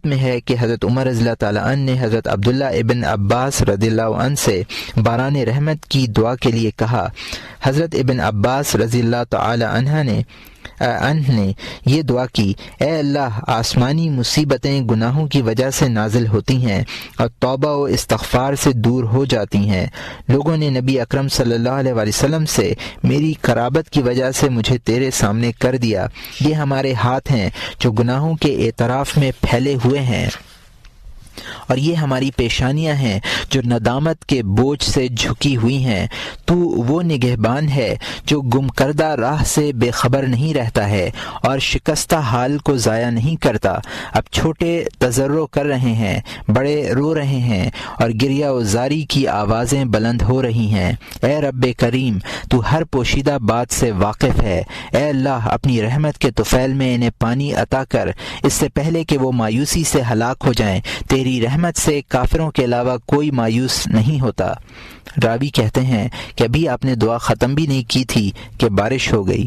میں ہے کہ حضرت عمر رضی اللہ تعالیٰ عنہ نے حضرت عبداللہ ابن عباس رضی اللہ عنہ سے باران رحمت کی دعا کے لیے کہا۔ حضرت ابن عباس رضی اللہ تعالیٰ عنہ نے یہ دعا کی، اے اللہ، آسمانی مصیبتیں گناہوں کی وجہ سے نازل ہوتی ہیں اور توبہ و استغفار سے دور ہو جاتی ہیں۔ لوگوں نے نبی اکرم صلی اللہ علیہ وسلم سے میری قرابت کی وجہ سے مجھے تیرے سامنے کر دیا۔ یہ ہمارے ہاتھ ہیں جو گناہوں کے اعتراف میں پھیلے ہوئے ہیں، اور یہ ہماری پیشانیاں ہیں جو ندامت کے بوجھ سے جھکی ہوئی ہیں۔ تو وہ نگہبان ہے جو گم کردہ راہ سے بے خبر نہیں رہتا ہے اور شکستہ حال کو ضائع نہیں کرتا۔ اب چھوٹے تضرع کر رہے ہیں، بڑے رو رہے ہیں، اور گریہ و زاری کی آوازیں بلند ہو رہی ہیں۔ اے رب کریم، تو ہر پوشیدہ بات سے واقف ہے۔ اے اللہ، اپنی رحمت کے طفیل میں انہیں پانی عطا کر، اس سے پہلے کہ وہ مایوسی سے ہلاک ہو جائیں۔ تیری رحمت سے کافروں کے علاوہ کوئی مایوس نہیں ہوتا۔ راوی کہتے ہیں کہ ابھی آپ نے دعا ختم بھی نہیں کی تھی کہ بارش ہو گئی۔